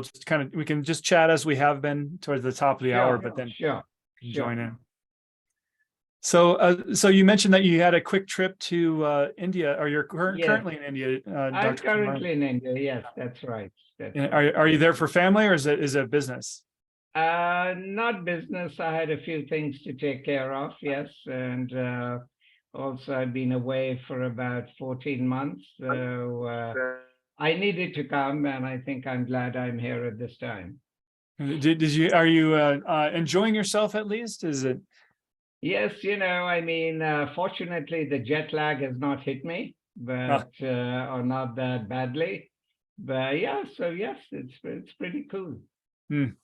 just we can just chat as we have been towards the top of the hour, but then sure. join in. So you mentioned that you had a quick trip to India, or you're currently in India, I'm Dr. Kumar. currently in India. Yes, that's right. Are you there for family, or is it business? Not business. I had a few things to take care of. Yes, and also I've been away for about 14 months, so I needed to come, and I think I'm glad I'm here at this time. Are you enjoying yourself at least? Is it? Yes, I mean, fortunately, the jet lag has not hit me, but or not that badly. But yeah, so yes, it's pretty cool. Good.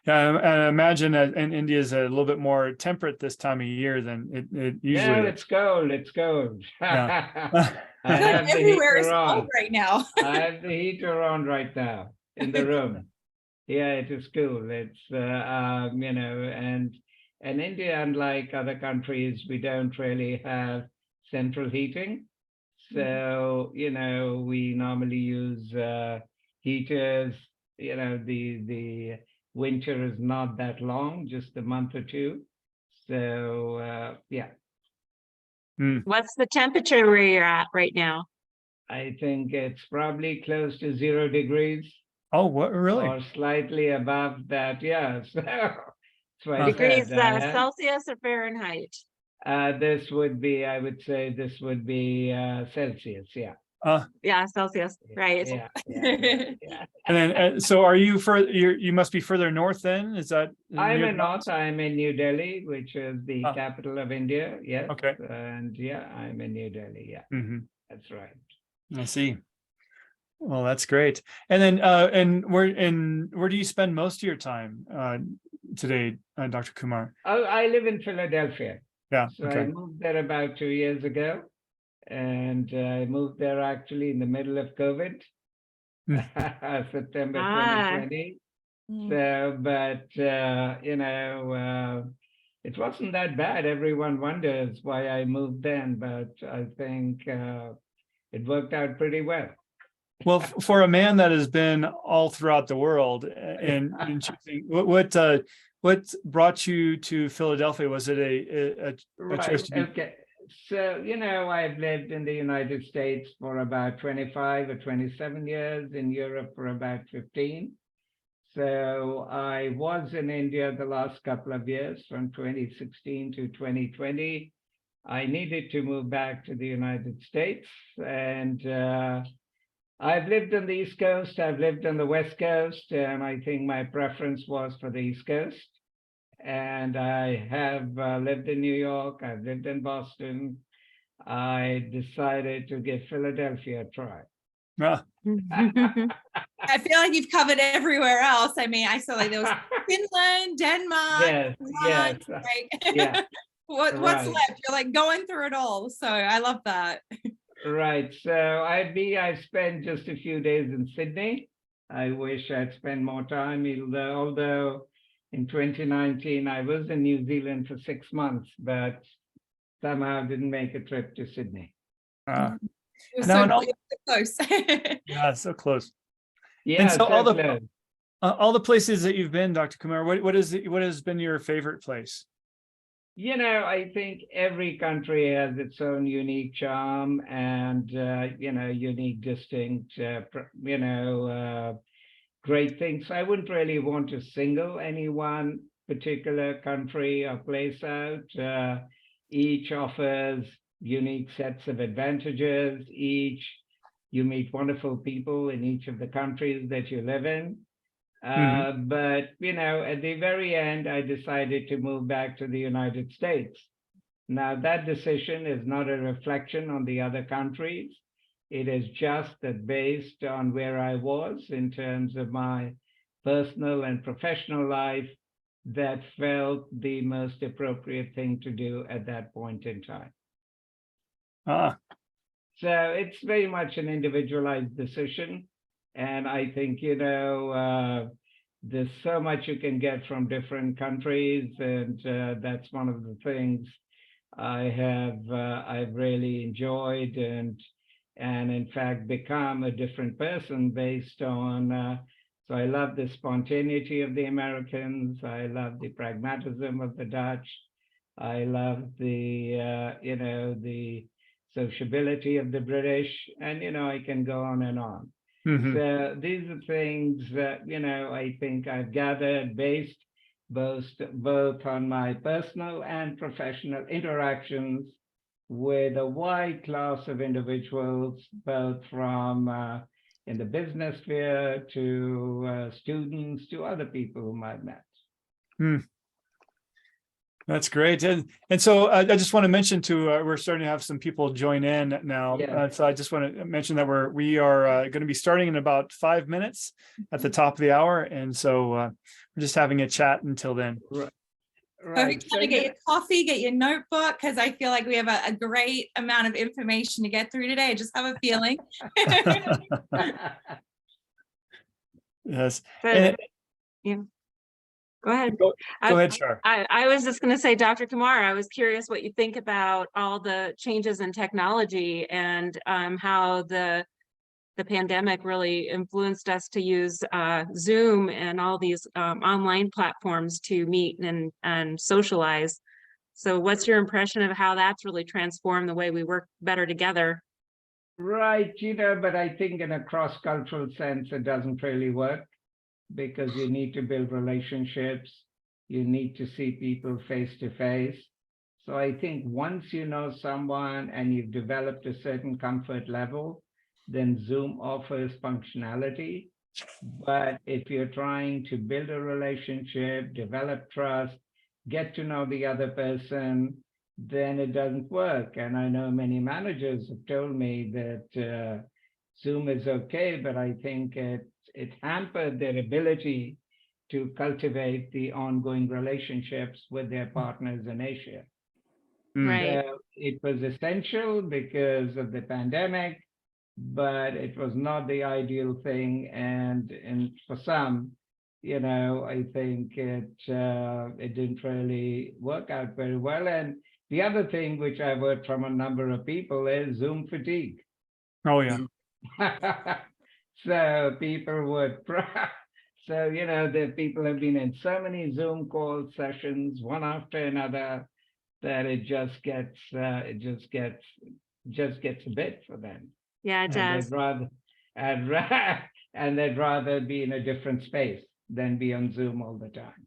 I imagine that in India is a little bit more temperate this time of year than it usually is. It's cold. It's cold. Yeah. I feel like everywhere is cold right now. I have the heater on right now in the room. Yeah, it is cool. It's and India, unlike other countries, we don't really have central heating. So, we normally use heaters. The winter is not that long, just a month or two. So, yeah. What's the temperature where you're at right now? I think it's probably close to 0 degrees. Oh, what, really? Or slightly above that, yeah. So degrees Celsius or Fahrenheit? This would be, I would say, this would be Celsius, yeah. Yeah, Celsius, right? Yeah. And then, so are you you must be further north then? Is that? I'm in north. I'm in New Delhi, which is the capital of India. Yes. Okay. And yeah, I'm in New Delhi. Yeah. That's right. I see. Well, that's great. And then, and where do you spend most of your time today, Dr. Kumar? I live in Philadelphia. Yeah. So I moved there about 2 years ago, and I moved there actually in the middle of COVID, September 2020. So, but it wasn't that bad. Everyone wonders why I moved then, but I think it worked out pretty well. Well, for a man that has been all throughout the world, and choosing, what brought you to Philadelphia? Was it a choice to be? Okay. So, I've lived in the United States for about 25 or 27 years, in Europe for about 15. So I was in India the last couple of years, from 2016 to 2020. I needed to move back to the United States, and I've lived on the East Coast, I've lived on the West Coast, and I think my preference was for the East Coast. And I have lived in New York, I've lived in Boston. I decided to give Philadelphia a try. I feel like you've covered everywhere else. I mean, I saw like there was Finland, Denmark. Yes. Yeah. What's left? You're like going through it all. So I love that. Right. So I spent just a few days in Sydney. I wish I'd spent more time, although in 2019 I was in New Zealand for 6 months, but somehow didn't make a trip to Sydney. It was so close. Yeah, so close. Yeah. And so all the places that you've been, Dr. Kumar, what has been your favorite place? I think every country has its own unique charm and, unique, distinct, great things. I wouldn't really want to single any one particular country or place out. Each offers unique sets of advantages. You meet wonderful people in each of the countries that you live in. But, at the very end, I decided to move back to the United States. Now, that decision is not a reflection on the other countries. It is just that based on where I was in terms of my personal and professional life, that felt the most appropriate thing to do at that point in time. So it's very much an individualized decision. And I think, there's so much you can get from different countries. And that's one of the things I've really enjoyed. And, and in fact become a different person based on, so I love the spontaneity of the Americans. I love the pragmatism of the Dutch. I love the, the sociability of the British, and, I can go on and on. So these are things that, I think I've gathered based both on my personal and professional interactions with a wide class of individuals, both from in the business sphere to students to other people whom I've met. That's great. And so I just want to mention too, we're starting to have some people join in now. Yeah. So I just want to mention that we are going to be starting in about 5 minutes at the top of the hour. And so we're just having a chat until then. Right. Perfect time to get your coffee, get your notebook, because I feel like we have a great amount of information to get through today. I just have a feeling. Yes. Yeah. Go ahead. Go ahead, Char. I was just going to say, Dr. Kumar, I was curious what you think about all the changes in technology and how the pandemic really influenced us to use Zoom and all these online platforms to meet and socialize. So what's your impression of how that's really transformed the way we work better together? Right, but I think in a cross-cultural sense, it doesn't really work, because you need to build relationships. You need to see people face to face. So I think once you know someone and you've developed a certain comfort level, then Zoom offers functionality. But if you're trying to build a relationship, develop trust, get to know the other person, then it doesn't work. And I know many managers have told me that Zoom is okay, but I think it hampered their ability to cultivate the ongoing relationships with their partners in Asia. Right. So it was essential because of the pandemic, but it was not the ideal thing. And for some, I think it didn't really work out very well. And the other thing which I've heard from a number of people is Zoom fatigue. Oh, yeah. So people would, the people have been in so many Zoom call sessions, one after another, that it just gets a bit for them. Yeah, it does. And they'd rather be in a different space than be on Zoom all the time.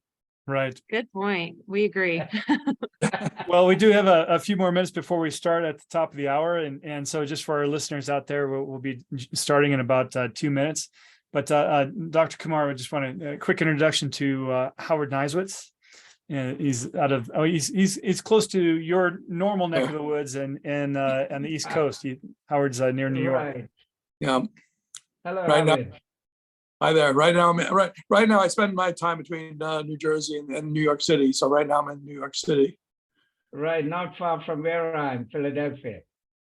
Right. Good point. We agree. Well, we do have a few more minutes before we start at the top of the hour. And so just for our listeners out there, we'll be starting in about 2 minutes. But Dr. Kumar, I just want a quick introduction to Howard Nizewitz. And he's he's close to your normal neck of the woods and on the East Coast. Howard's near New York. Right. Yeah. Hello, Right now, Howard. hi there. Right now, I spend my time between New Jersey and New York City. So right now I'm in New York City. Right, not far from where I'm, Philadelphia.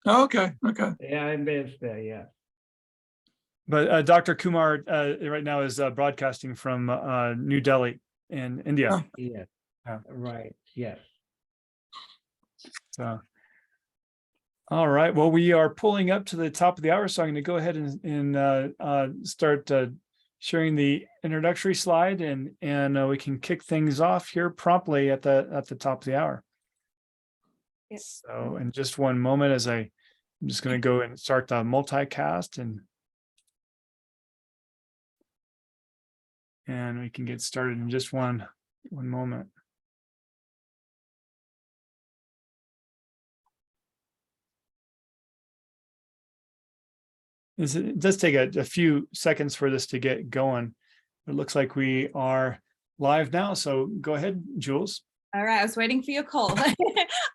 Oh, okay. Yeah, I'm based there, yeah. But Dr. Kumar right now is broadcasting from New Delhi in India. Oh. Yes, Yeah. right, yes. So, all right. Well, we are pulling up to the top of the hour, so I'm going to go ahead and start sharing the introductory slide, and we can kick things off here promptly at the top of the hour. Yes. So, in just one moment, I'm just going to go and start the multicast, and we can get started in just one moment. It does take a few seconds for this to get going. It looks like we are live now. So go ahead, Jules. All right, I was waiting for your call.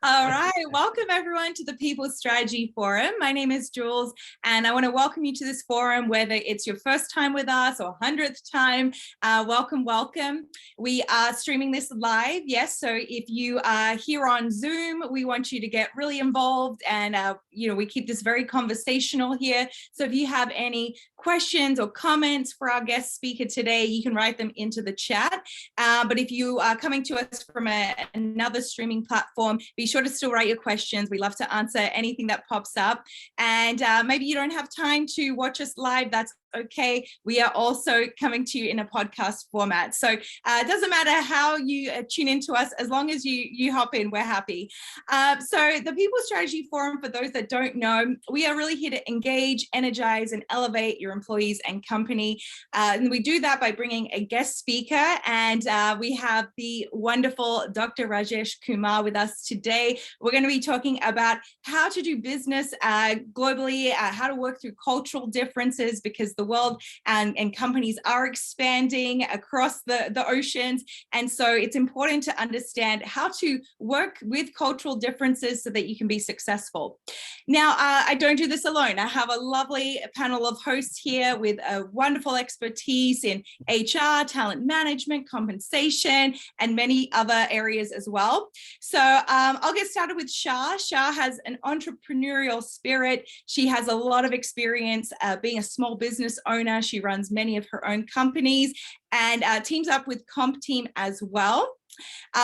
All right, welcome everyone to the People Strategy Forum. My name is Jules, and I want to welcome you to this forum, whether it's your first time with us or 100th time. Welcome. We are streaming this live, yes. So if you are here on Zoom, we want you to get really involved, and we keep this very conversational here. So if you have any questions or comments for our guest speaker today, you can write them into the chat. But if you are coming to us from a another streaming platform. Be sure to still write your questions. We love to answer anything that pops up. And maybe you don't have time to watch us live. That's okay. We are also coming to you in a podcast format. So it doesn't matter how you tune into us, as long as you hop in, we're happy. So the People Strategy Forum, for those that don't know, we are really here to engage, energize, and elevate your employees and company. And we do that by bringing a guest speaker. And we have the wonderful Dr. Rajesh Kumar with us today. We're going to be talking about how to do business globally, how to work through cultural differences, because the world and companies are expanding across the oceans. And so it's important to understand how to work with cultural differences so that you can be successful. Now, I don't do this alone. I have a lovely panel of hosts here with a wonderful expertise in HR, talent management, compensation, and many other areas as well. So I'll get started with Char. Char has an entrepreneurial spirit. She has a lot of experience being a small business owner. She runs many of her own companies and teams up with CompTeam as well.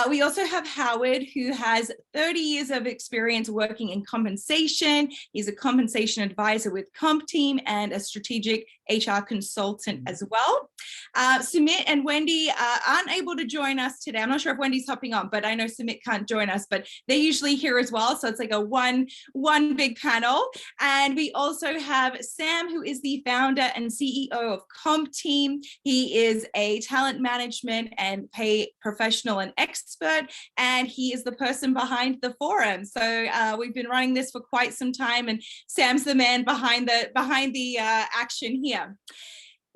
We also have Howard, who has 30 years of experience working in compensation. He's a compensation advisor with CompTeam and a strategic HR consultant as well. Sumit and Wendy aren't able to join us today. I'm not sure if Wendy's hopping on, but I know Sumit can't join us, but they're usually here as well. So it's like a one big panel. And we also have Sam, who is the founder and CEO of CompTeam. He is a talent management and pay professional and expert, and he is the person behind the forum. So we've been running this for quite some time, and Sam's the man behind the action here.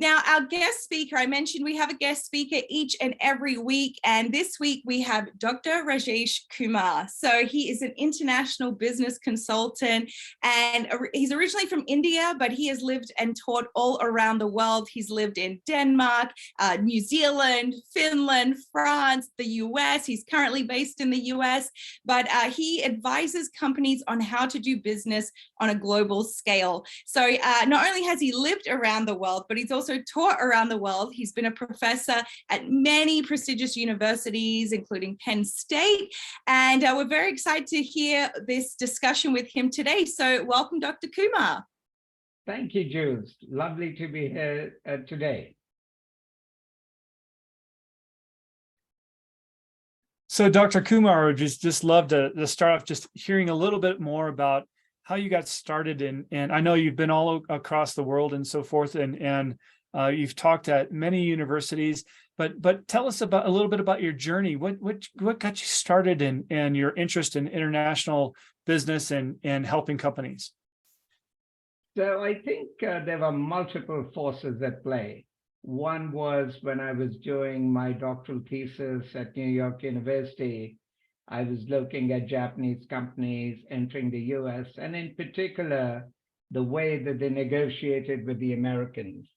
Now, our guest speaker, I mentioned we have a guest speaker each and every week, and this week we have Dr. Rajesh Kumar. So he is an international business consultant, and he's originally from India, but he has lived and taught all around the world. He's lived in Denmark, New Zealand, Finland, France, the US. He's currently based in the US, but he advises companies on how to do business on a global scale. So not only has he lived around the world, but he's also taught around the world. He's been a professor at many prestigious universities, including Penn State. And we're very excited to hear this discussion with him today. So welcome, Dr. Kumar. Thank you, Jules. Lovely to be here today. So Dr. Kumar, I would just love to start off just hearing a little bit more about how you got started and I know you've been all across the world and so forth, and you've talked at many universities, but tell us about a little bit about your journey. What got you started and your interest in international business and helping companies? So I think there were multiple forces at play. One was when I was doing my doctoral thesis at New York University, I was looking at Japanese companies entering the US, and in particular, the way that they negotiated with the Americans.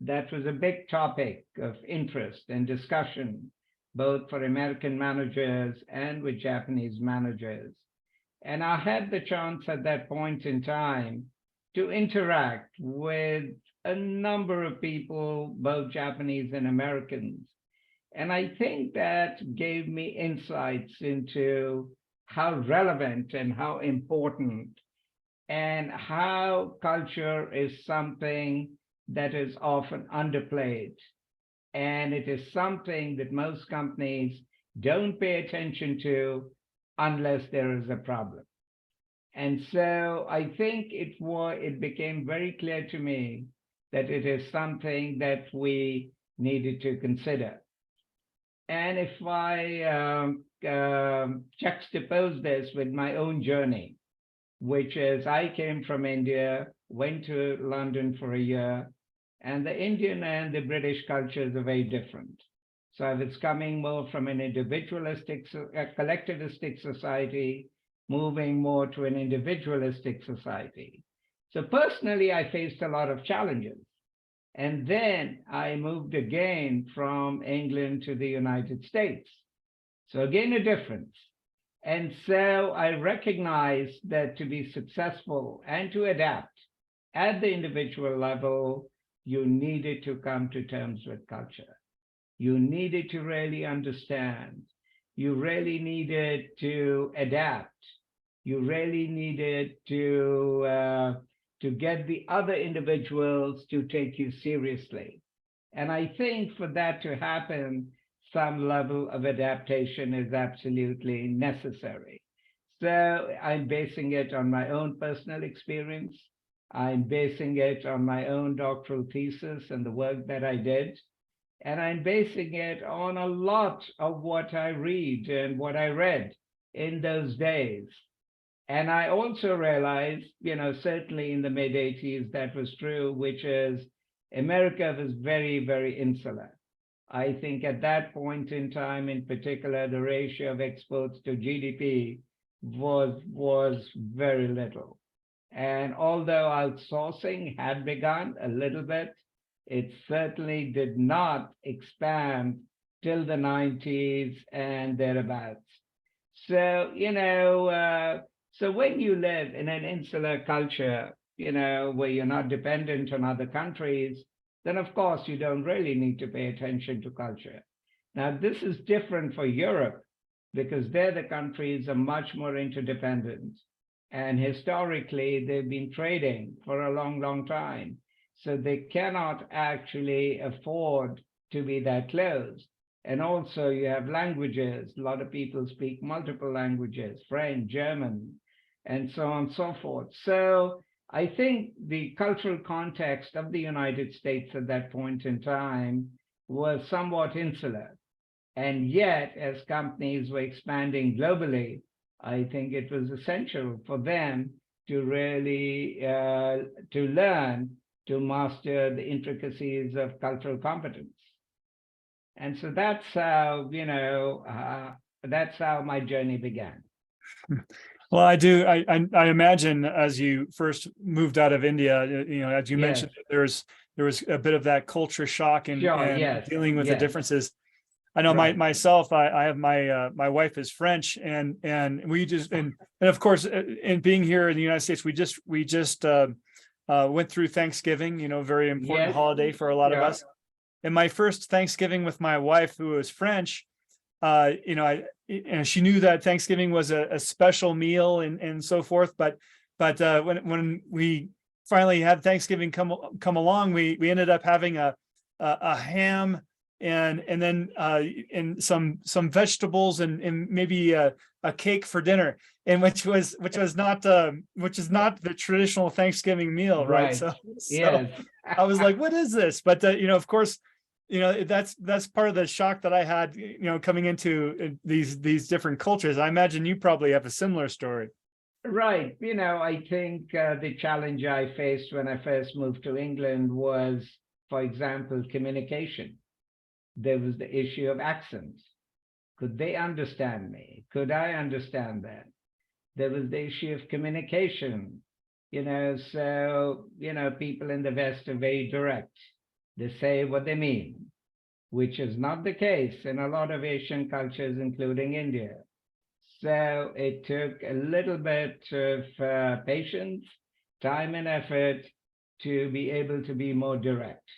That was a big topic of interest and discussion, both for American managers and with Japanese managers. And I had the chance at that point in time to interact with a number of people, both Japanese and Americans. And I think that gave me insights into how relevant and how important and how culture is something that is often underplayed. And it is something that most companies don't pay attention to unless there is a problem. And so I think it became very clear to me that it is something that we needed to consider. And if I juxtapose this with my own journey, which is I came from India, went to London for a year, and the Indian and the British cultures are very different. So I was coming more from an individualistic, collectivistic society, moving more to an individualistic society. So personally, I faced a lot of challenges. And then I moved again from England to the United States. So again, a difference. And so I recognized that to be successful and to adapt at the individual level, you needed to come to terms with culture. You needed to really understand you really needed to adapt. You really needed to get the other individuals to take you seriously. And I think for that to happen, some level of adaptation is absolutely necessary. So I'm basing it on my own personal experience. I'm basing it on my own doctoral thesis and the work that I did. And I'm basing it on a lot of what I read and what I read in those days. And I also realized, certainly in the mid-80s, that was true, which is America was very, very insular. I think at that point in time, in particular, the ratio of exports to GDP was very little. And although outsourcing had begun a little bit, it certainly did not expand till the 90s and thereabouts. So, so when you live in an insular culture, where you're not dependent on other countries, then of course you don't really need to pay attention to culture. Now, this is different for Europe because there the countries are much more interdependent. And historically, they've been trading for a long, long time. So they cannot actually afford to be that close. And also you have languages. A lot of people speak multiple languages, French, German, and so on and so forth. So I think the cultural context of the United States at that point in time was somewhat insular. And yet, as companies were expanding globally, I think it was essential for them to really to learn to master the intricacies of cultural competence. And so that's how, that's how my journey began. Well, I imagine as you first moved out of India, as you mentioned, there was a bit of that culture shock and dealing with the differences. I know myself, I have my wife is French and we just, and of course, in being here in the United States, we just went through Thanksgiving, very important holiday for a lot of us. And my first Thanksgiving with my wife, who was French, she knew that Thanksgiving was a special meal and so forth. But when we finally had Thanksgiving come along, we ended up having a ham and then some vegetables and maybe a cake for dinner, and which is not the traditional Thanksgiving meal, right? So I was like, what is this? But of course, that's part of the shock that I had, coming into these different cultures. I imagine you probably have a similar story. Right. I think the challenge I faced when I first moved to England was, for example, communication. There was the issue of accents. Could they understand me? Could I understand them? There was the issue of communication. So, people in the West are very direct. They say what they mean, which is not the case in a lot of Asian cultures, including India. So it took a little bit of patience, time and effort to be able to be more direct.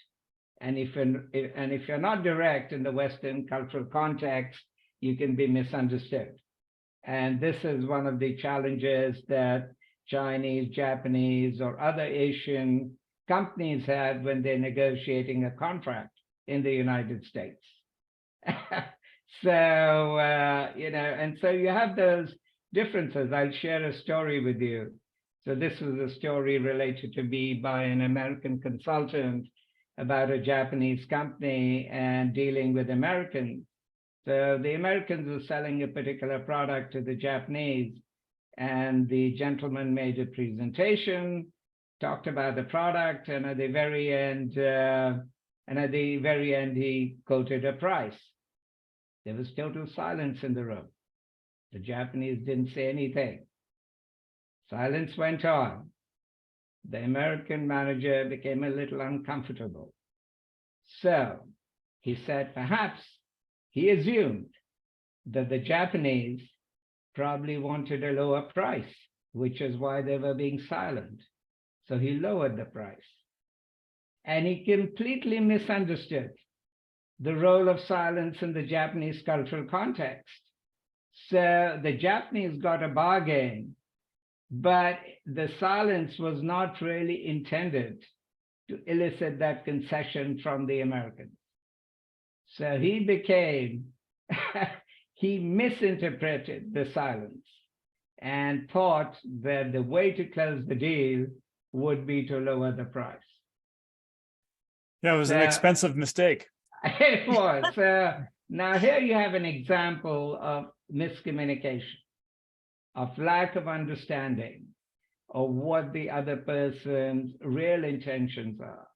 And if you're not direct in the Western cultural context, you can be misunderstood. And this is one of the challenges that Chinese, Japanese, or other Asian companies have when they're negotiating a contract in the United States. So, and so you have those differences. I'll share a story with you. So this was a story related to me by an American consultant about a Japanese company and dealing with Americans. So the Americans were selling a particular product to the Japanese, and the gentleman made a presentation, talked about the product, and at the very end, he quoted a price. There was total silence in the room. The Japanese didn't say anything. Silence went on. The American manager became a little uncomfortable. So he said perhaps he assumed that the Japanese probably wanted a lower price, which is why they were being silent. So he lowered the price. And he completely misunderstood the role of silence in the Japanese cultural context. So the Japanese got a bargain, but the silence was not really intended to elicit that concession from the Americans. So he became, he misinterpreted the silence and thought that the way to close the deal would be to lower the price. Yeah, it was an expensive mistake. It was. Now here you have an example of miscommunication, of lack of understanding of what the other person's real intentions are.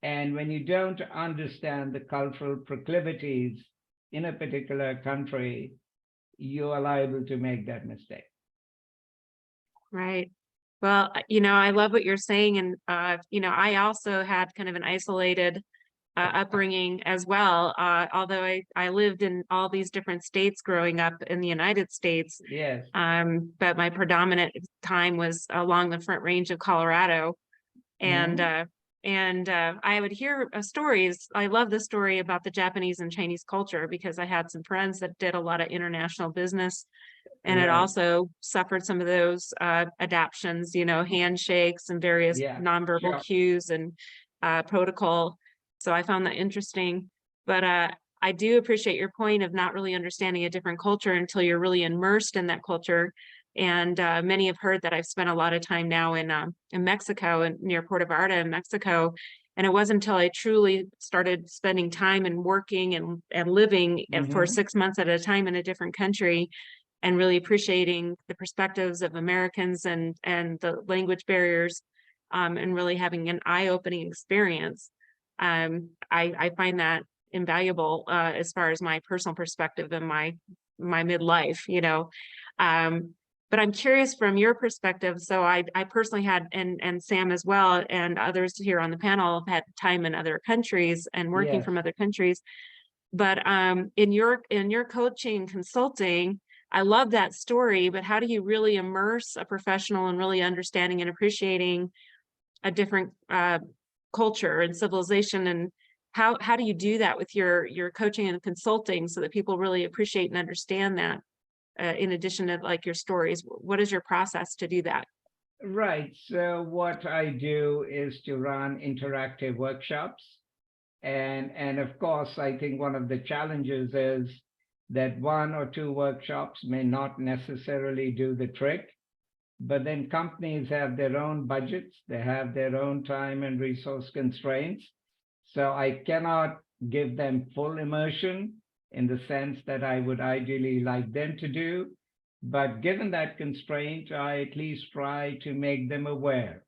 And when you don't understand the cultural proclivities in a particular country, you are liable to make that mistake. Right. Well, I love what you're saying. And, I also had kind of an isolated upbringing as well. Although I lived in all these different states growing up in the United States. Yes. But my predominant time was along the Front Range of Colorado. And, I would hear stories. I love the story about the Japanese and Chinese culture because I had some friends that did a lot of international business. And it also suffered some of those adaptions, handshakes and various nonverbal cues and protocol. So I found that interesting. But I do appreciate your point of not really understanding a different culture until you're really immersed in that culture. And many have heard that I've spent a lot of time now in Mexico and near Puerto Vallarta in Mexico. And it wasn't until I truly started spending time and working and living for 6 months at a time in a different country and really appreciating the perspectives of Americans and the language barriers and really having an eye-opening experience. I find that invaluable as far as my personal perspective and my midlife, but I'm curious from your perspective. So I personally had, and Sam as well, and others here on the panel have had time in other countries and working from other countries. But in your coaching and consulting, I love that story, but how do you really immerse a professional in really understanding and appreciating a different culture and civilization? And how do you do that with your coaching and consulting so that people really appreciate and understand that in addition to like your stories? What is your process to do that? Right. So what I do is to run interactive workshops. And of course, I think one of the challenges is that 1 or 2 workshops may not necessarily do the trick, but then companies have their own budgets, they have their own time and resource constraints. So I cannot give them full immersion in the sense that I would ideally like them to do. But given that constraint, I at least try to make them aware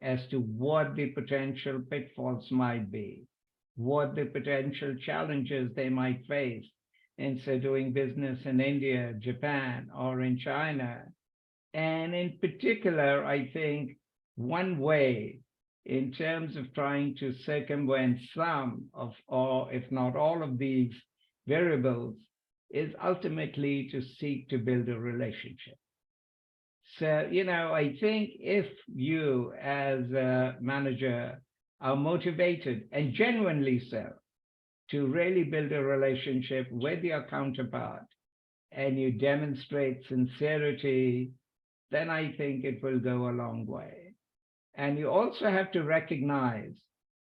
as to what the potential pitfalls might be, what the potential challenges they might face in, say, doing business in India, Japan, or in China. And in particular, I think one way in terms of trying to circumvent some of, or if not all of these variables, is ultimately to seek to build a relationship. So, I think if you as a manager are motivated, and genuinely so, to really build a relationship with your counterpart, and you demonstrate sincerity, then I think it will go a long way. And you also have to recognize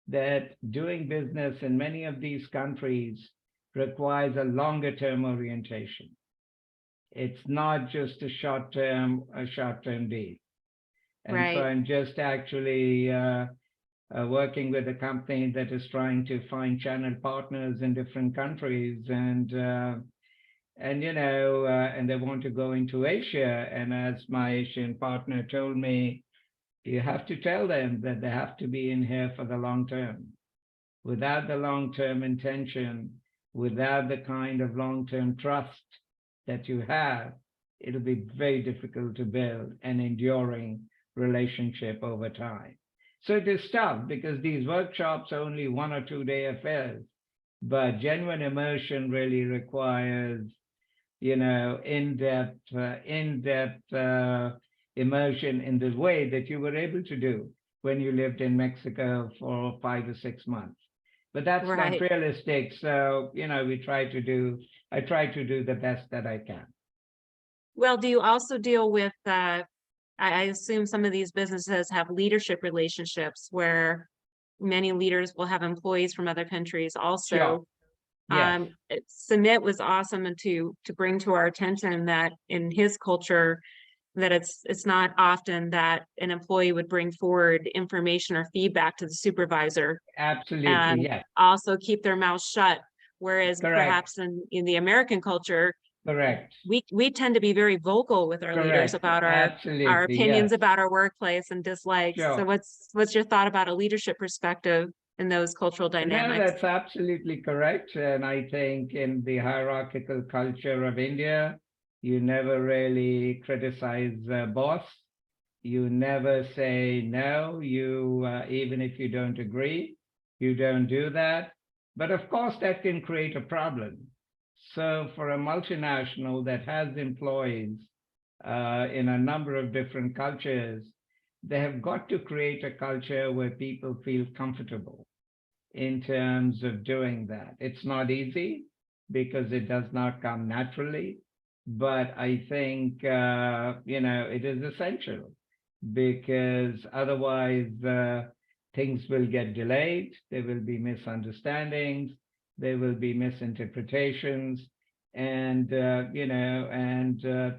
that doing business in many of these countries requires a longer term orientation. It's not just a short-term deal. And so I'm just actually working with a company that is trying to find channel partners in different countries, and they want to go into Asia. And as my Asian partner told me, you have to tell them that they have to be in here for the long term. Without the long-term intention, without the kind of long-term trust that you have, it'll be very difficult to build an enduring relationship over time. So it is tough because these workshops are only 1 or 2 day affairs, but genuine immersion really requires, in-depth immersion in the way that you were able to do when you lived in Mexico for 5 or 6 months. But that's not realistic. So, I try to do the best that I can. Well, do you also deal with, I assume some of these businesses have leadership relationships where many leaders will have employees from other countries also. Sure. Yes. Sumit was awesome and to bring to our attention that in his culture, that it's not often that an employee would bring forward information or feedback to the supervisor Absolutely. and Yes. also keep their mouth shut. Whereas Correct. perhaps in the American culture, Correct. we tend to be very vocal with our leaders Correct. about our Absolutely. opinions Yes. about our workplace and dislikes. So Sure. what's your thought about a leadership perspective in those cultural No, dynamics? that's absolutely correct. And I think in the hierarchical culture of India, you never really criticize the boss. You never say no. You, even if you don't agree, you don't do that. But of course, that can create a problem. So for a multinational that has employees in a number of different cultures, they have got to create a culture where people feel comfortable in terms of doing that. It's not easy because it does not come naturally, but I think, it is essential because otherwise things will get delayed, there will be misunderstandings, there will be misinterpretations, and,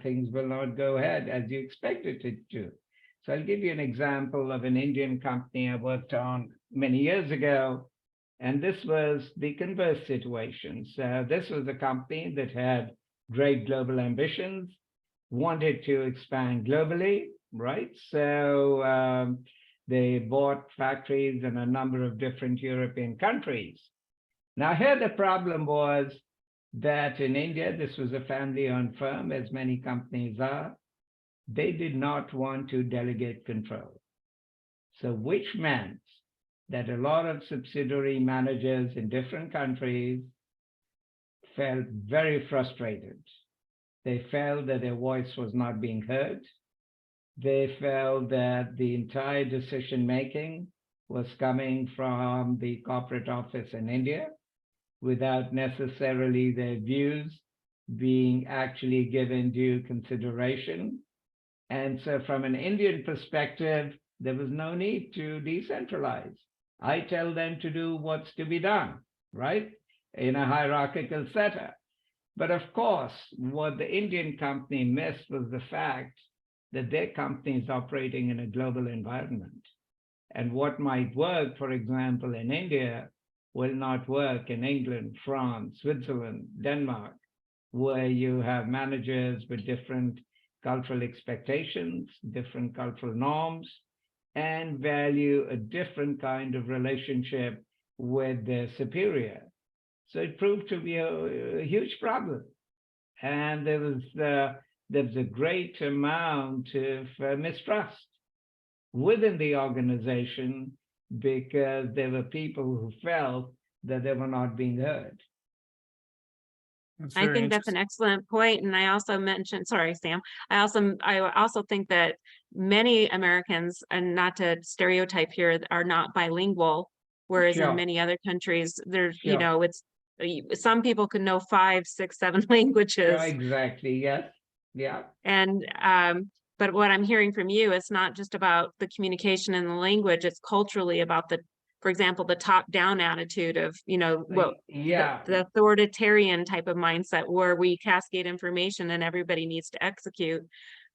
things will not go ahead as you expected it to. So I'll give you an example of an Indian company I worked on many years ago. And this was the converse situation. So this was a company that had great global ambitions, wanted to expand globally, right? So they bought factories in a number of different European countries. Now here the problem was that in India, this was a family-owned firm, as many companies are. They did not want to delegate control. So which meant that a lot of subsidiary managers in different countries felt very frustrated. They felt that their voice was not being heard. They felt that the entire decision-making was coming from the corporate office in India without necessarily their views being actually given due consideration. And so from an Indian perspective, there was no need to decentralize. I tell them to do what's to be done, right? In a hierarchical setup. But of course, what the Indian company missed was the fact that their company is operating in a global environment. And what might work, for example, in India, will not work in England, France, Switzerland, Denmark, where you have managers with different cultural expectations, different cultural norms, and value a different kind of relationship with their superior. So it proved to be a huge problem. And there was a great amount of mistrust within the organization because there were people who felt that they were not being heard. I think that's an excellent point. And I also mentioned, sorry, Sam, I also think that many Americans, and not to stereotype here, are not bilingual, whereas Sure. in many other countries, there's, Sure. it's some people can know 5, 6, 7 languages. Sure, exactly. Yes. Yeah. And but what I'm hearing from you, it's not just about the communication and the language, it's culturally about for example, the top-down attitude of, the authoritarian type of mindset where we cascade information and everybody needs to execute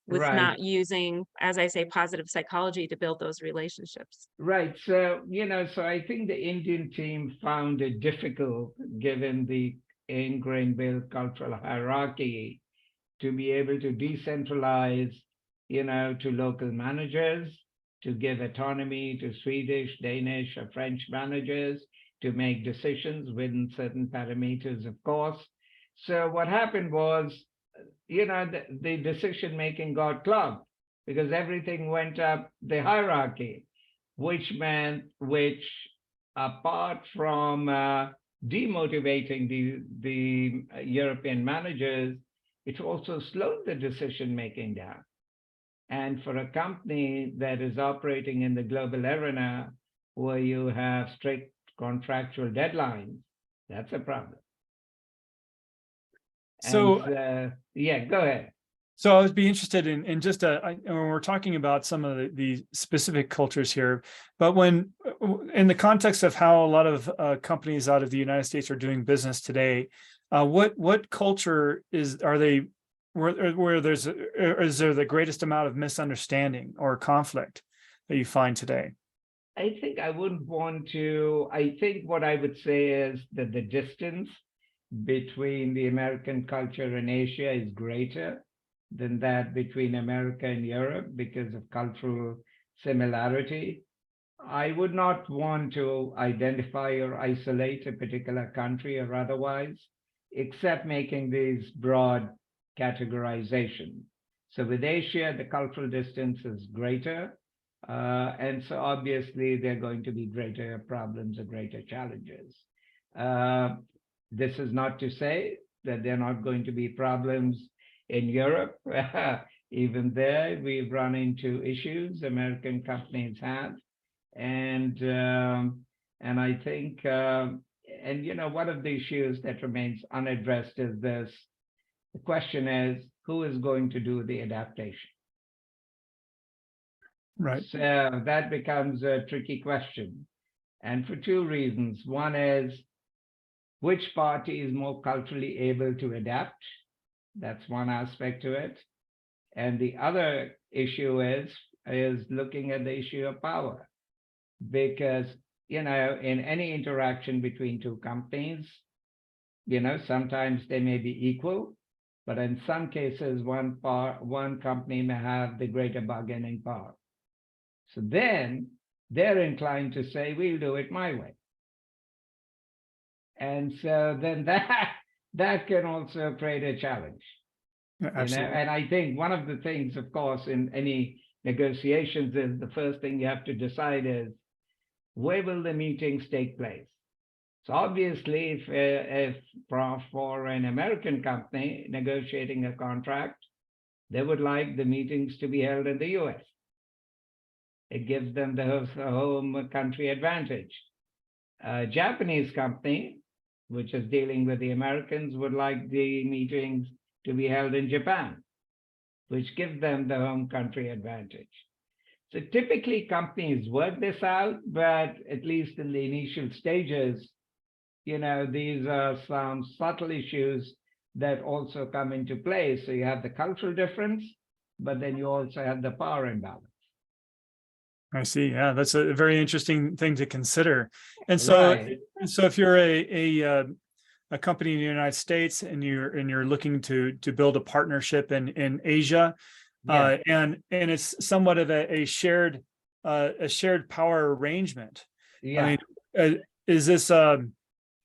with not using, as I say, positive psychology to build those relationships. Right. So, so I think the Indian team found it difficult, given the ingrained built cultural hierarchy, to be able to decentralize, to local managers, to give autonomy to Swedish, Danish, or French managers to make decisions within certain parameters, of course. So what happened was, the decision-making got clogged because everything went up the hierarchy, which apart from demotivating the European managers, it also slowed the decision-making down. And for a company that is operating in the global arena where you have strict contractual deadlines, that's a problem. So, yeah, go ahead. So I would be interested in just when we're talking about some of the specific cultures here, but when in the context of how a lot of companies out of the United States are doing business today, what culture are they where is there the greatest amount of misunderstanding or conflict that you find today? I think I wouldn't want to. I think what I would say is that the distance between the American culture and Asia is greater than that between America and Europe because of cultural similarity. I would not want to identify or isolate a particular country or otherwise, except making these broad categorization. So with Asia, the cultural distance is greater. And so obviously there are going to be greater problems or greater challenges. This is not to say that there are not going to be problems in Europe. Even there, we've run into issues American companies have. And I think, and you know, one of the issues that remains unaddressed is this. The question is, who is going to do the adaptation? Right. So that becomes a tricky question. And for two reasons. One is, which party is more culturally able to adapt? That's one aspect to it. And the other issue is looking at the issue of power. Because, you know, in any interaction between two companies, you know, sometimes they may be equal, but in some cases, one company may have the greater bargaining power. So then they're inclined to say, we'll do it my way. And so then that can also create a challenge. Yeah, absolutely. You know? And I think one of the things, of course, in any negotiations is the first thing you have to decide is, where will the meetings take place? So obviously, if for an American company negotiating a contract, they would like the meetings to be held in the US. It gives them the home country advantage. A Japanese company, which is dealing with the Americans, would like the meetings to be held in Japan, which gives them the home country advantage. So typically companies work this out, but at least in the initial stages, you know, these are some subtle issues that also come into play. So you have the cultural difference, but then you also have the power imbalance. I see. Yeah, that's a very interesting thing to consider. And so, Right. so if you're a company in the United States and you're looking to build a partnership in Asia, Yeah. and it's somewhat of a shared power arrangement. Yeah. I mean, is this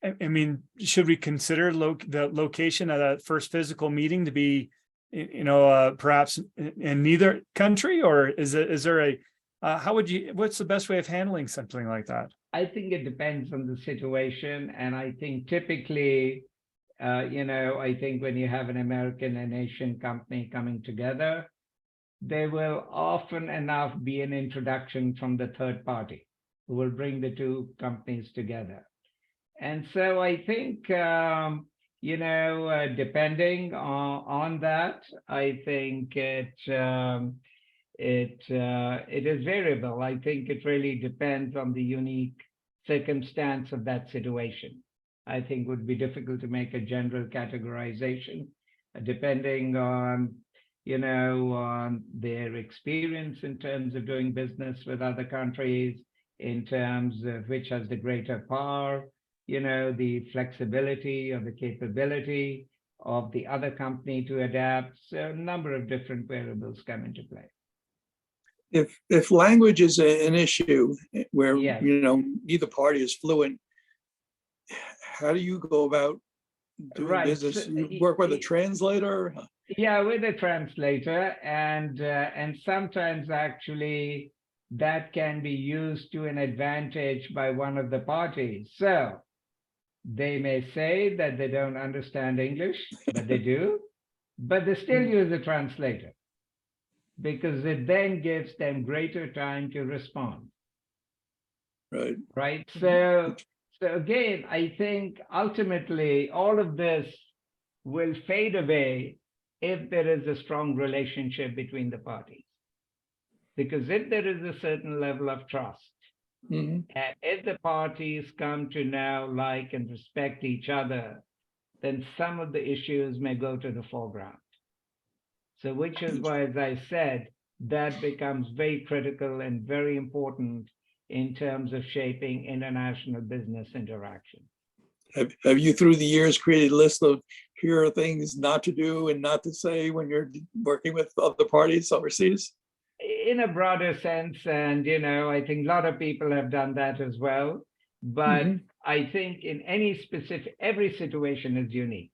I mean, should we consider the location of that first physical meeting to be, you know, perhaps in neither country, or is there a what's the best way of handling something like that? I think it depends on the situation. And I think typically, you know, I think when you have an American and Asian company coming together, there will often enough be an introduction from the third party who will bring the two companies together. And so I think, you know, depending on that, I think it is variable. I think it really depends on the unique circumstance of that situation. I think it would be difficult to make a general categorization, depending on, you know, on their experience in terms of doing business with other countries, in terms of which has the greater power, you know, the flexibility or the capability of the other company to adapt. So a number of different variables come into play. If language is an issue where, Yes. you know, neither party is fluent, how do you go about doing Right. business? So, You work with a translator? Yeah, with a translator, and sometimes actually that can be used to an advantage by one of the parties. So they may say that they don't understand English, but they do, but they still use a translator because it then gives them greater time to respond. Right. Right. So again, I think ultimately all of this will fade away if there is a strong relationship between the parties. Because if there is a certain level of trust, Mhm. and if the parties come to know, like, and respect each other, then some of the issues may go to the foreground. So, which is why, as I said, that becomes very critical and very important in terms of shaping international business interaction. Have you through the years created a list of here are things not to do and not to say when you're working with other parties overseas? In a broader sense, and I think a lot of people have done that as well. But Mhm. I think in any specific, every situation is unique.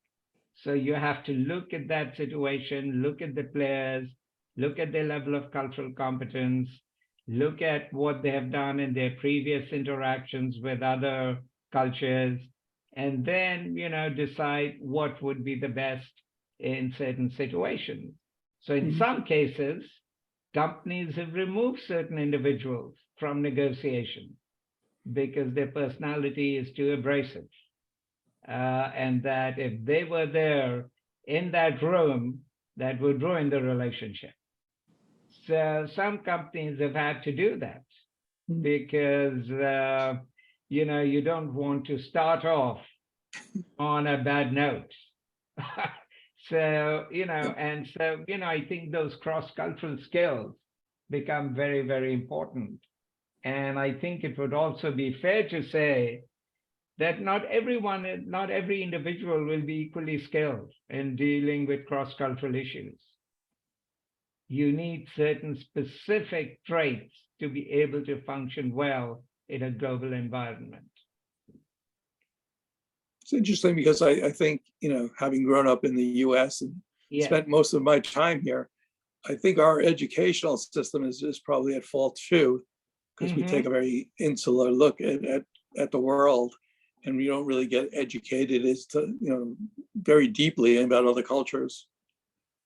So you have to look at that situation, look at the players, look at their level of cultural competence, look at what they have done in their previous interactions with other cultures, and then, decide what would be the best in certain situations. So in Mhm. some cases, companies have removed certain individuals from negotiation because their personality is too abrasive. And that if they were there in that room, that would ruin the relationship. So some companies have had to do that Mm. because, you don't want to start off on a bad note. So, I think those cross-cultural skills become very, very important. And I think it would also be fair to say that not every individual will be equally skilled in dealing with cross-cultural issues. You need certain specific traits to be able to function well in a global environment. It's interesting because I think, having grown up in the US and Yes. spent most of my time here, I think our educational system is probably at fault too, because we take a very insular look at the world, and we don't really get educated as to, very deeply about other cultures.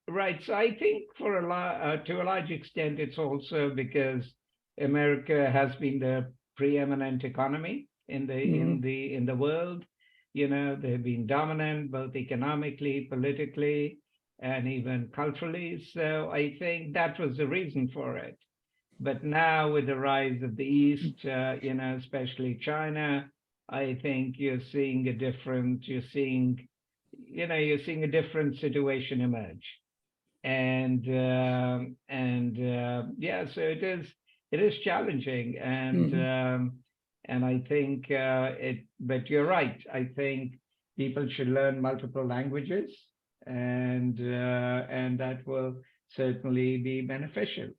Right. So I think to a large extent, it's also because America has been the preeminent economy in the world. They've been dominant both economically, politically, and even culturally. So I think that was the reason for it. But now with the rise of the East, especially China, I think you're seeing a different situation emerge. And yeah, so it is challenging, and I think but you're right. I think people should learn multiple languages, and that will certainly be beneficial.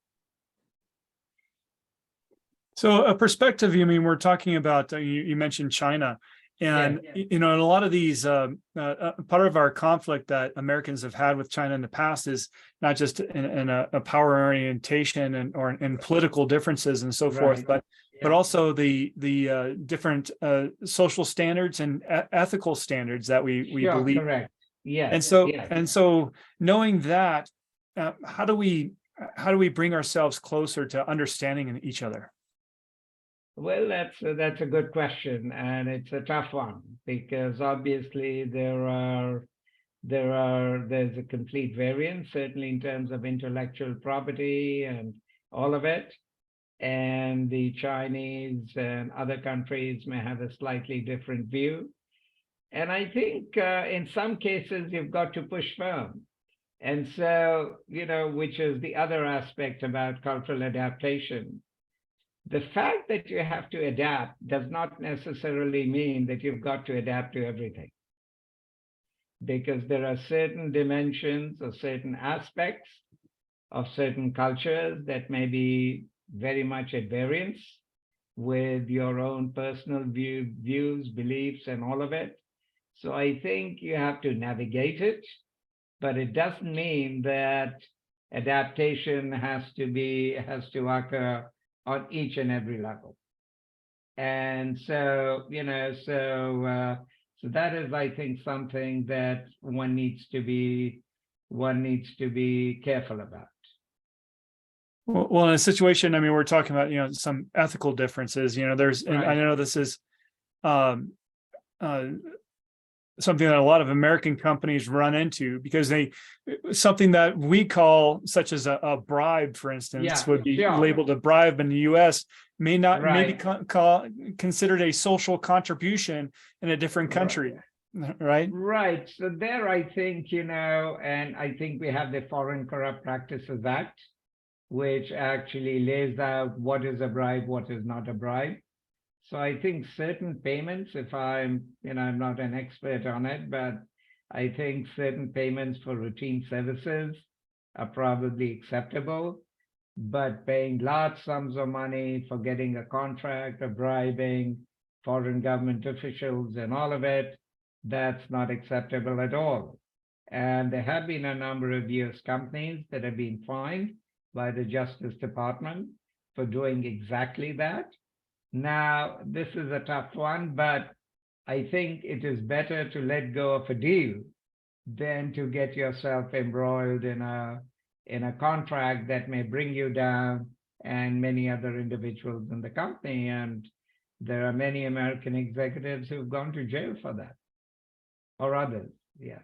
So a perspective, we're talking about, you mentioned China, and, in a lot of these, part of our conflict that Americans have had with China in the past is not just in a power orientation or in political differences and so forth, but also the different social standards and ethical standards that we believe. Correct. Yeah. And so knowing that, how do we bring ourselves closer to understanding each other? Well, that's a good question, and it's a tough one because obviously there's a complete variance, certainly in terms of intellectual property and all of it. And the Chinese and other countries may have a slightly different view. And I think in some cases you've got to push firm. And so, which is the other aspect about cultural adaptation. The fact that you have to adapt does not necessarily mean that you've got to adapt to everything, because there are certain dimensions or certain aspects of certain cultures that may be very much at variance with your own personal views, beliefs, and all of it. So I think you have to navigate it, but it doesn't mean that adaptation has to occur on each and every level. And so, so that is, I think, something that one needs to be careful about. Well, in a situation, we're talking about, some ethical differences, and I know this is something that a lot of American companies run into, because something that we call, such as a bribe, for instance, Yeah, would be sure. labeled a bribe in the US, may be Right. considered a social contribution in a different country, right? Right. So there, I think, and I think we have the Foreign Corrupt Practices Act, which actually lays out what is a bribe, what is not a bribe. So I think certain payments, if I'm not an expert on it, but I think certain payments for routine services are probably acceptable, but paying large sums of money for getting a contract or bribing foreign government officials and all of it, that's not acceptable at all. And there have been a number of US companies that have been fined by the Justice Department for doing exactly that. Now, this is a tough one, but I think it is better to let go of a deal than to get yourself embroiled in a contract that may bring you down and many other individuals in the company. And there are many American executives who've gone to jail for that, or others. Yeah.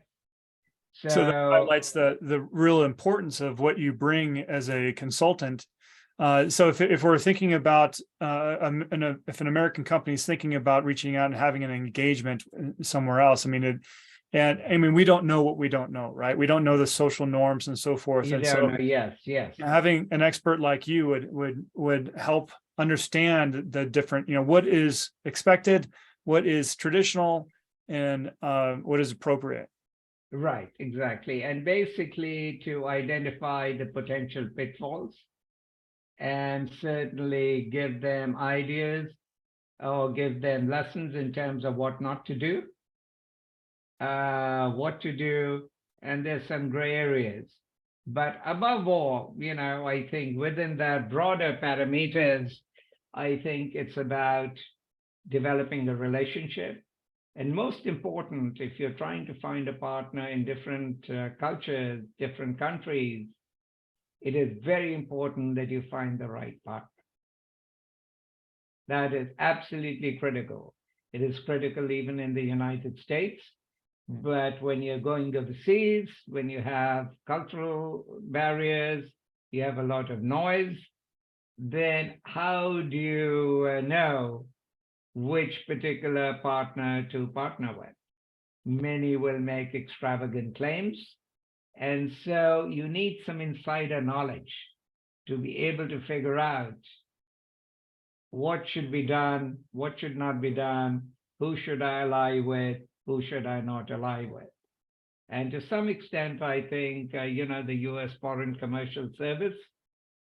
So that highlights the real importance of what you bring as a consultant. So if we're thinking about if an American company is thinking about reaching out and having an engagement somewhere else, I mean, we don't know what we don't know, right? We don't know the social norms and so forth. You and don't so know. Yes. having an expert like you would help understand the different, what is expected, what is traditional, and what is appropriate. Right, exactly. And basically to identify the potential pitfalls and certainly give them ideas or give them lessons in terms of what not to do, what to do, and there's some gray areas. But above all, I think within that broader parameters, I think it's about developing a relationship. And most important, if you're trying to find a partner in different cultures, different countries, it is very important that you find the right partner. That is absolutely critical. It is critical even in the United States. But when you're going overseas, when you have cultural barriers, you have a lot of noise, then how do you know which particular partner to partner with? Many will make extravagant claims. And so you need some insider knowledge to be able to figure out what should be done, what should not be done, who should I ally with, who should I not ally with. And to some extent, I think, the U.S. Foreign Commercial Service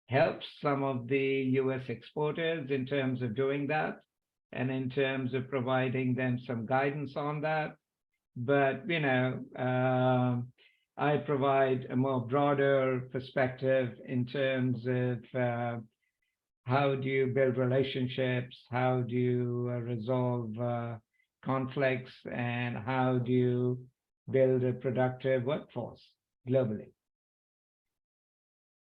helps some of the U.S. exporters in terms of doing that and in terms of providing them some guidance on that. But, I provide a more broader perspective in terms of how do you build relationships, how do you resolve conflicts, and how do you build a productive workforce globally.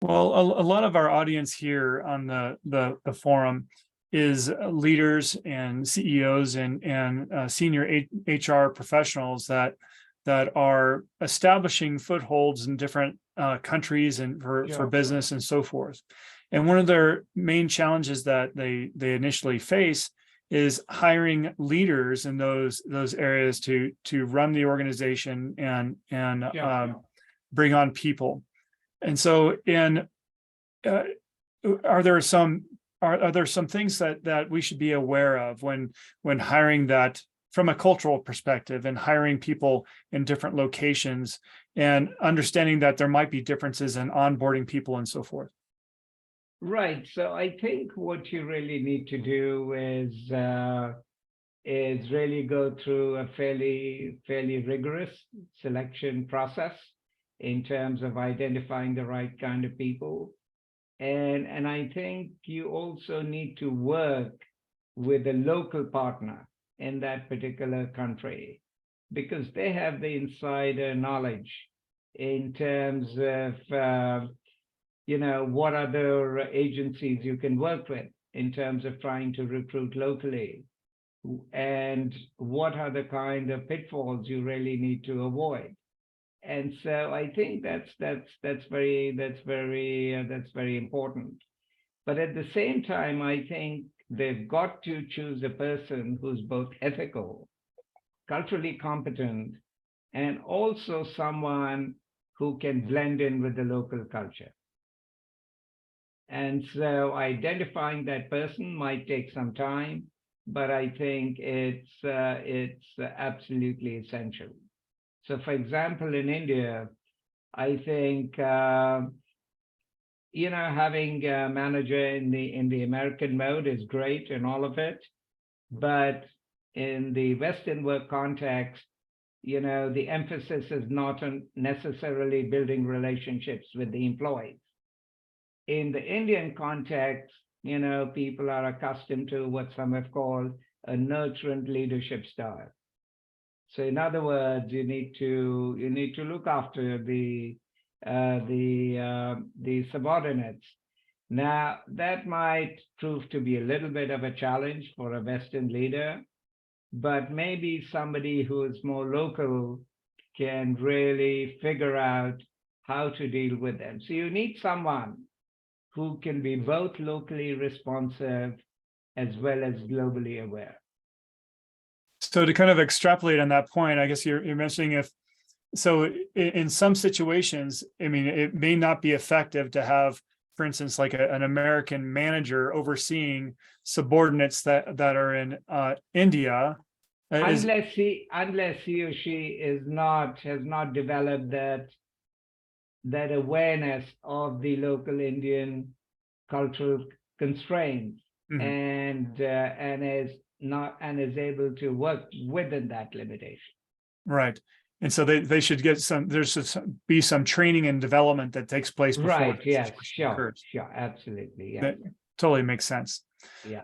Well, a lot of our audience here on the forum is leaders and CEOs and senior HR professionals that are establishing footholds in different countries and for business and so forth. And one of their main challenges that they initially face is hiring leaders in those areas to run the organization and bring on people. And so, are there some things that we should be aware of when hiring that from a cultural perspective and hiring people in different locations and understanding that there might be differences in onboarding people and so forth? Right. So I think what you really need to do is really go through a fairly rigorous selection process in terms of identifying the right kind of people. And I think you also need to work with a local partner in that particular country because they have the insider knowledge in terms of what other agencies you can work with in terms of trying to recruit locally. and what are the kind of pitfalls you really need to avoid. And so I think that's very important. But at the same time, I think they've got to choose a person who's both ethical, culturally competent, and also someone who can blend in with the local culture. And so identifying that person might take some time, but I think it's absolutely essential. So for example, in India, I think, having a manager in the American mode is great and all of it, but in the Western work context, the emphasis is not on necessarily building relationships with the employees. In the Indian context, people are accustomed to what some have called a nurturant leadership style. So in other words, you need to look after the subordinates. Now, that might prove to be a little bit of a challenge for a Western leader, but maybe somebody who is more local can really figure out how to deal with them. So you need someone who can be both locally responsive as well as globally aware. So to kind of extrapolate on that point, I guess you're mentioning in some situations, I mean, it may not be effective to have, for instance, like an American manager overseeing subordinates that are in India. Unless he or she has not developed that awareness of the local Indian cultural constraints, and is able to work within that limitation. Right. And so they should get there should be some training and development that takes place before. Right. Yes. Sure. Occurs. Sure. Absolutely. Yeah. That totally makes sense. Yeah.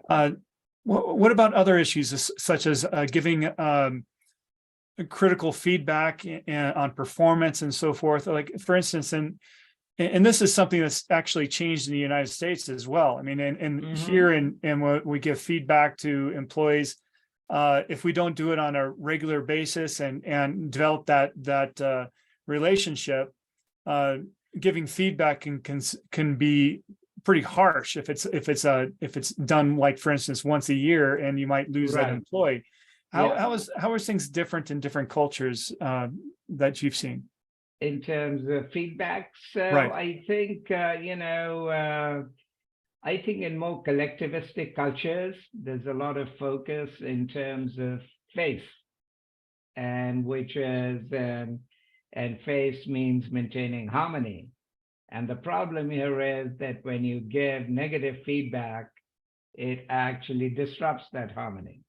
What about other issues such as giving critical feedback on performance and so forth? Like, for instance, and this is something that's actually changed in the United States as well. I mean, and here and we give feedback to employees. If we don't do it on a regular basis and develop that relationship, giving feedback can be pretty harsh if it's done, like, for instance, once a year, and you might lose that employee. How are things different in different cultures that you've seen in terms of feedback? So I think I think in more collectivistic cultures, there's a lot of focus in terms of face, and face means maintaining harmony. And the problem here is that when you give negative feedback, it actually disrupts that harmony,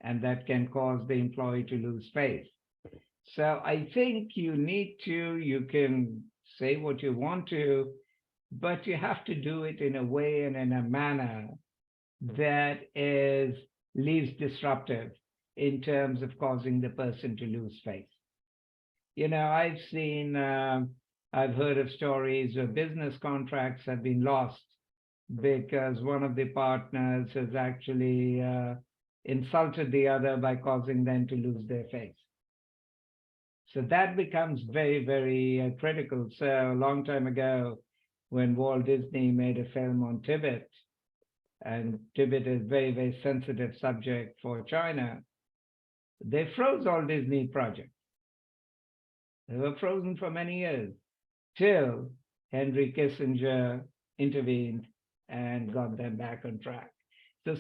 and that can cause the employee to lose faith. So I think you can say what you want to, but you have to do it in a way and in a manner that is least disruptive in terms of causing the person to lose faith. I've heard of stories where business contracts have been lost because one of the partners has actually insulted the other by causing them to lose their faith. So that becomes very, very critical. So a long time ago, when Walt Disney made a film on Tibet, and Tibet is a very, very sensitive subject for China, they froze all Disney projects. They were frozen for many years, till Henry Kissinger intervened and got them back on track. So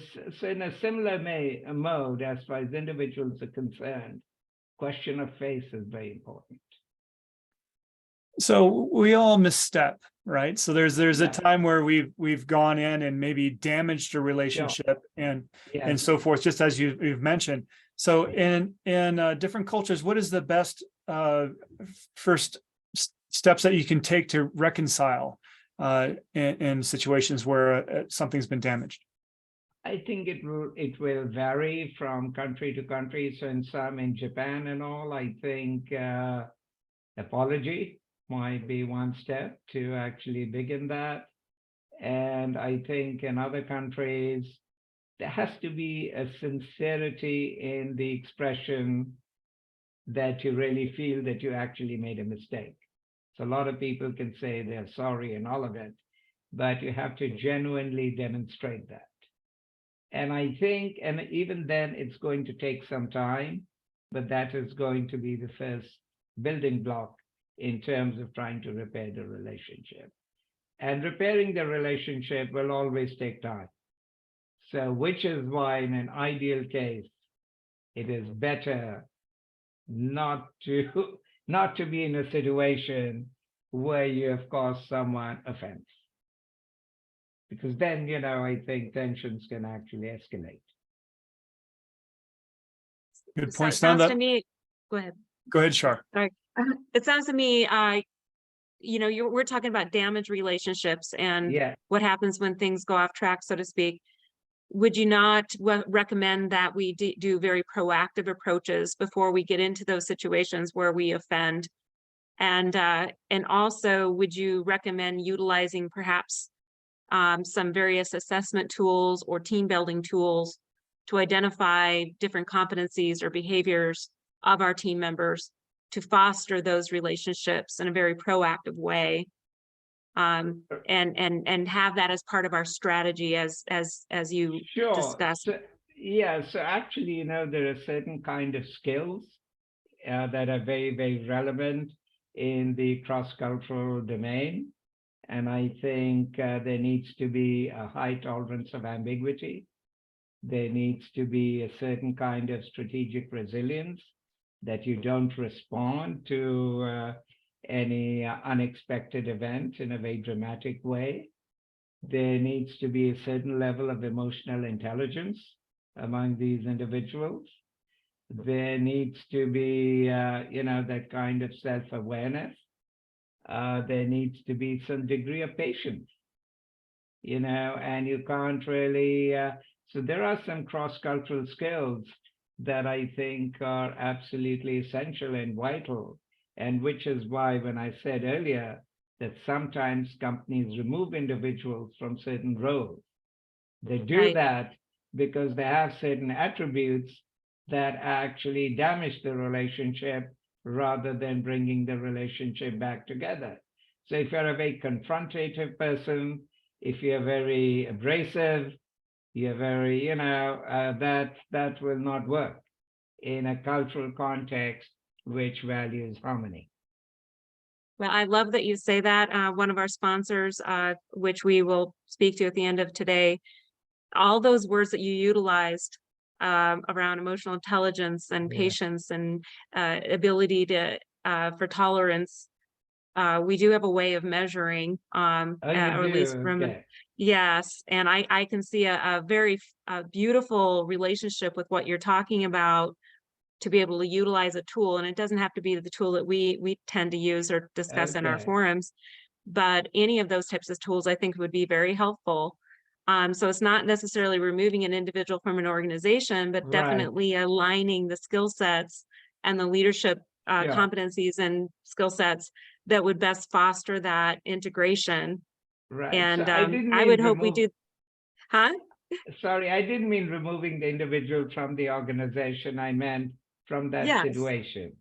in a similar mode, as far as individuals are concerned, question of faith is very important. So we all misstep, right? So there's a time where we've gone in and maybe damaged a relationship and so forth, just as you've mentioned. So in different cultures, what is the best first steps that you can take to reconcile in situations where something's been damaged? I think it will vary from country to country. So in Japan and all, I think apology might be one step to actually begin that. And I think in other countries, there has to be a sincerity in the expression that you really feel that you actually made a mistake. So a lot of people can say they're sorry and all of it, but you have to genuinely demonstrate that. And I think, and even then it's going to take some time, but that is going to be the first building block in terms of trying to repair the relationship. And repairing the relationship will always take time. So, which is why in an ideal case, it is better not to be in a situation where you have caused someone offense. Because then, I think tensions can actually escalate. Good So it point. sounds to me, go ahead. Go ahead, Char. Sorry. It sounds to me, we're talking about damaged relationships and what happens when things go off track, so to speak. Would you not recommend that we do very proactive approaches before we get into those situations where we offend? And also, would you recommend utilizing perhaps some various assessment tools or team building tools to identify different competencies or behaviors of our team members to foster those relationships in a very proactive way, and have that as part of our strategy as you discussed? So actually, there are certain kind of skills that are very, very relevant in the cross-cultural domain. And I think there needs to be a high tolerance of ambiguity. There needs to be a certain kind of strategic resilience, that you don't respond to any unexpected event in a very dramatic way. There needs to be a certain level of emotional intelligence among these individuals. There needs to be, that kind of self-awareness. There needs to be some degree of patience, and you can't really, so there are some cross-cultural skills that I think are absolutely essential and vital, and which is why when I said earlier that sometimes companies remove individuals from certain roles, they do that because they have certain attributes that actually damage the relationship rather than bringing the relationship back together. So if you're a very confrontative person, if you're very abrasive, you're very, that will not work in a cultural context which values harmony. Well, I love that you say that. One of our sponsors, which we will speak to at the end of today, all those words that you utilized around emotional intelligence and patience and ability to for tolerance, we do have a way of measuring, or at least yes, and I can see a very beautiful relationship with what you're talking about, to be able to utilize a tool. And it doesn't have to be the tool that we tend to use or discuss in our forums, but any of those types of tools I think would be very helpful. So it's not necessarily removing an individual from an organization, but definitely aligning the skill sets and the leadership competencies and skill sets that would best foster that integration. And so I would hope we do. Sorry, I didn't mean removing the individual from the organization. I meant from that situation.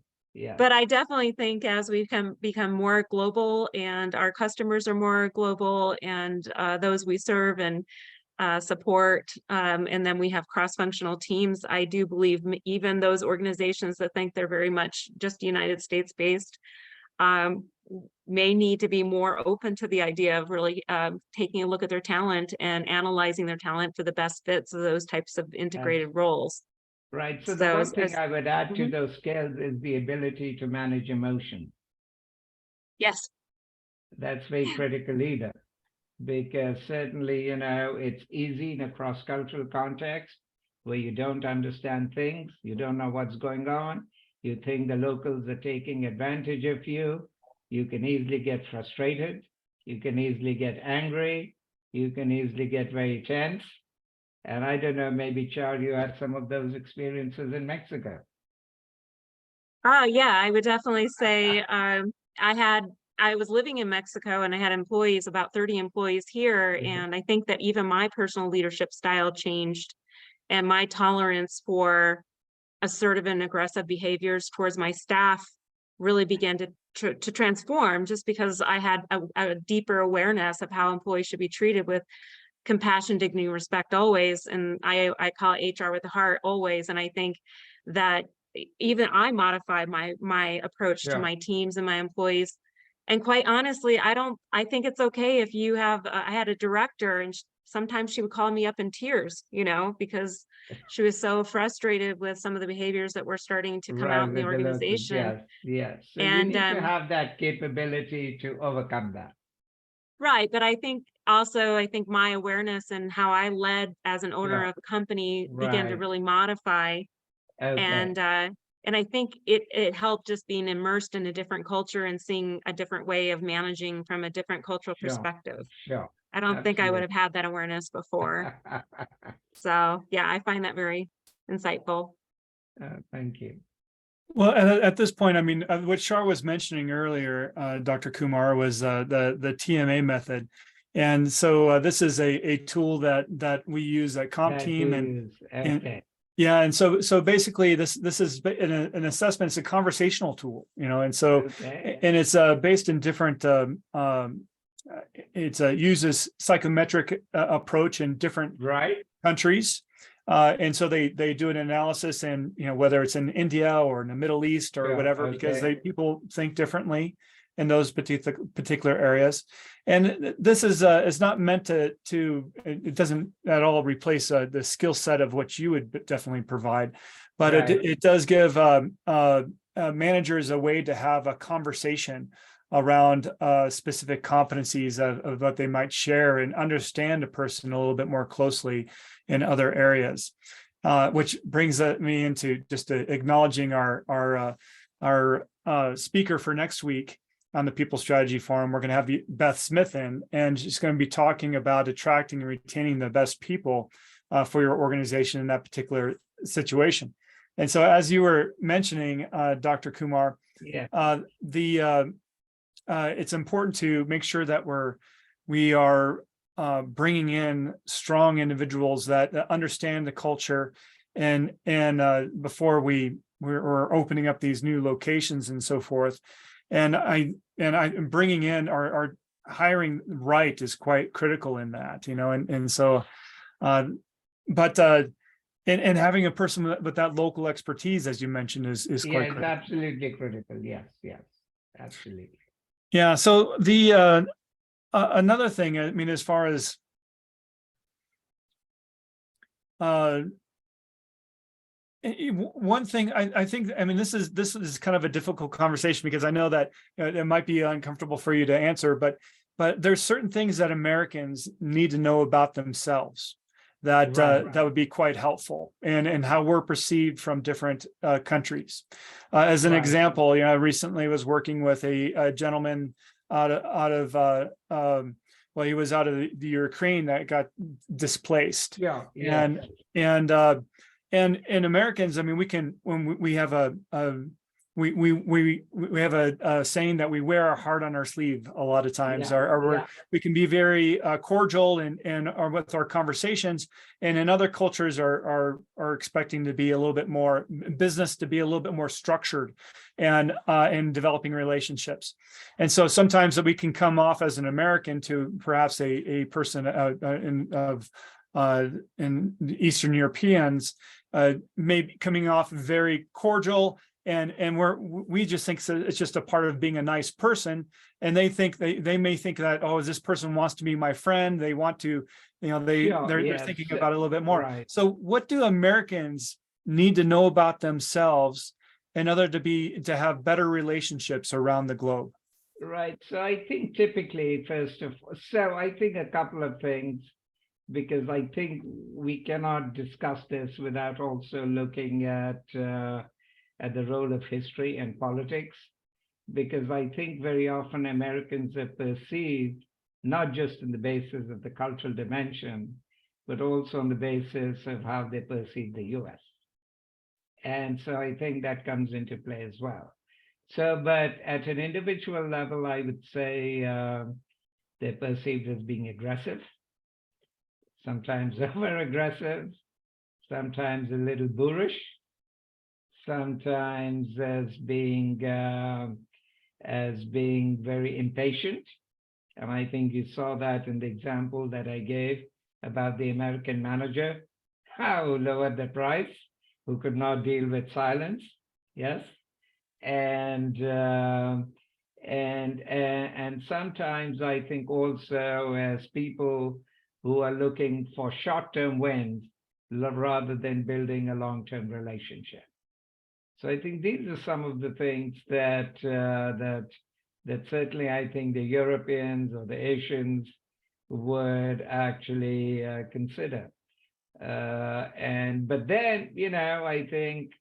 But I definitely think as we become more global and our customers are more global, and those we serve and support, and then we have cross-functional teams, I do believe even those organizations that think they're very much just United States based may need to be more open to the idea of really taking a look at their talent and analyzing their talent for the best fits of those types of integrated roles. Right. So the one thing I would add to those skills is the ability to manage emotion. Yes. That's very critical either, because certainly, it's easy in a cross-cultural context where you don't understand things, you don't know what's going on, you think the locals are taking advantage of you, you can easily get frustrated, you can easily get angry, you can easily get very tense. And I don't know, maybe Char, you had some of those experiences in Mexico. Oh yeah, I would definitely say I was living in Mexico and I had employees, about 30 employees here. And I think that even my personal leadership style changed and my tolerance for assertive and aggressive behaviors towards my staff really began to transform, just because I had a deeper awareness of how employees should be treated with compassion, dignity, respect always. And I call it HR with the heart always. And I think that even I modified my approach to my teams and my employees. And quite honestly, I think it's okay if you have, I had a director, and sometimes she would call me up in tears, because she was so frustrated with some of the behaviors that were starting to come out in the organization. Yes. So And you need to have that capability to overcome that. right. But I think also, my awareness and how I led as an owner of a company began to really modify. Okay. And I think it helped just being immersed in a different culture and seeing a different way of managing from a different cultural perspective. Sure. I don't think I would have had that awareness before. So yeah, I find that very insightful. Thank you. Well, at this point, I mean, what Char was mentioning earlier, Dr. Kumar, was the TMA method. And so this is a tool that we use at CompTeam. And so basically this is an assessment. It's a conversational tool, and so and it's based in different it uses psychometric approach in different countries, and so they do an analysis, and whether it's in India or in the Middle East or whatever, because people think differently in those particular areas. And this is it's not meant to it doesn't at all replace the skill set of what you would definitely provide, but it does give managers a way to have a conversation around specific competencies of what they might share and understand a person a little bit more closely in other areas, which brings me into just acknowledging our speaker for next week on the People Strategy Forum. We're going to have Beth Smith in, and she's going to be talking about attracting and retaining the best people for your organization in that particular situation. And so, as you were mentioning, Dr. Kumar, it's important to make sure that we are bringing in strong individuals that understand the culture, and before we're opening up these new locations and so forth. And I'm bringing in our hiring right is quite critical in that, and so, but having a person with that local expertise, as you mentioned, is quite critical. Absolutely critical. Yes, absolutely. Yeah. So the another thing, I mean, as far as one thing, I think, I mean, this is kind of a difficult conversation, because I know that it might be uncomfortable for you to answer, but there's certain things that Americans need to know about themselves that that would be quite helpful, and how we're perceived from different countries. As an example, I recently was working with a gentleman out of well, he was out of the Ukraine that got displaced. And Americans, I mean, we have a saying that we wear our heart on our sleeve a lot of times. We can be very cordial and with our conversations, and in other cultures are expecting to be a little bit more business, to be a little bit more structured, and in developing relationships. And so sometimes we can come off as an American to perhaps a person in Eastern Europeans, maybe coming off very cordial, and we just think it's just a part of being a nice person, and they may think that, oh, this person wants to be my friend, they want to, they're thinking about it a little bit more. So what do Americans need to know about themselves in order to have better relationships around the globe? Right. So I think typically, I think a couple of things, because I think we cannot discuss this without also looking at the role of history and politics, because I think very often Americans are perceived not just on the basis of the cultural dimension, but also on the basis of how they perceive the US. And so I think that comes into play as well. So, but at an individual level, I would say they're perceived as being aggressive, sometimes over aggressive, sometimes a little boorish, sometimes as being very impatient. And I think you saw that in the example that I gave about the American manager, who lowered the price, who could not deal with silence. Yes. And sometimes I think also as people who are looking for short-term wins rather than building a long-term relationship. So I think these are some of the things that certainly I think the Europeans or the Asians would actually consider. But then, I think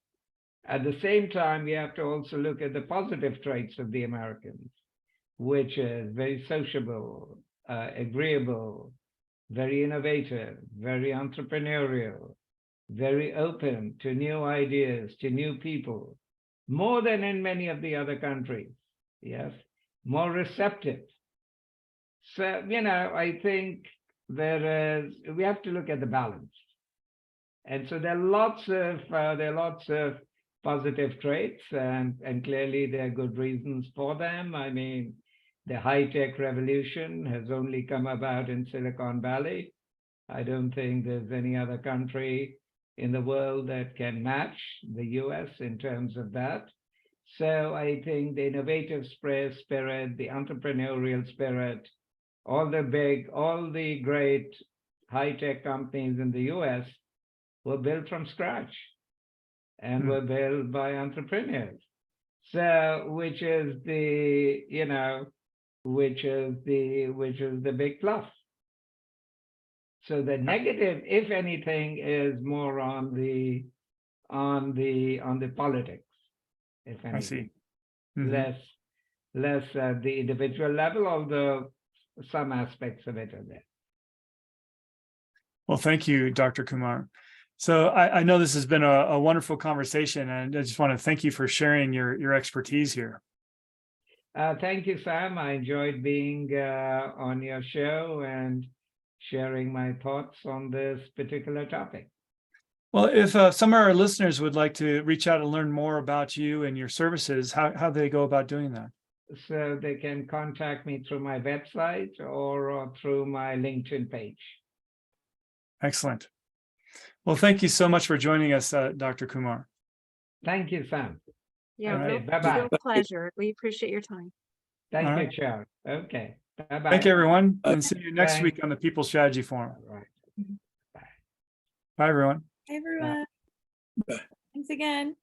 at the same time, we have to also look at the positive traits of the Americans, which is very sociable, agreeable, very innovative, very entrepreneurial, very open to new ideas, to new people, more than in many of the other countries. Yes, more receptive. So, I think we have to look at the balance. And so there are lots of positive traits, and clearly there are good reasons for them. I mean, the high-tech revolution has only come about in Silicon Valley. I don't think there's any other country in the world that can match the US in terms of that. So I think the innovative spirit, the entrepreneurial spirit, all the great high-tech companies in the US were built from scratch and were built by entrepreneurs. So, which is the big plus. So the negative, if anything, is more on the politics, if anything. I see. Less at the individual level, although some aspects of it are there. Well, thank you, Dr. Kumar. So I know this has been a wonderful conversation, and I just want to thank you for sharing your expertise here. Thank you, Sam. I enjoyed being on your show and sharing my thoughts on this particular topic. Well, if some of our listeners would like to reach out and learn more about you and your services, how do they go about doing that? So they can contact me through my website or through my LinkedIn page. Excellent. Well, thank you so much for joining us, Dr. Kumar. Thank you, Sam. Yeah, All right. Bye-bye. real pleasure. We appreciate your time. Thank All you, right. Char. Okay. Bye-bye. Thank you, everyone, and see you next week on the People Strategy Forum. All right. Bye, everyone. Hey, everyone. Bye. Thanks again.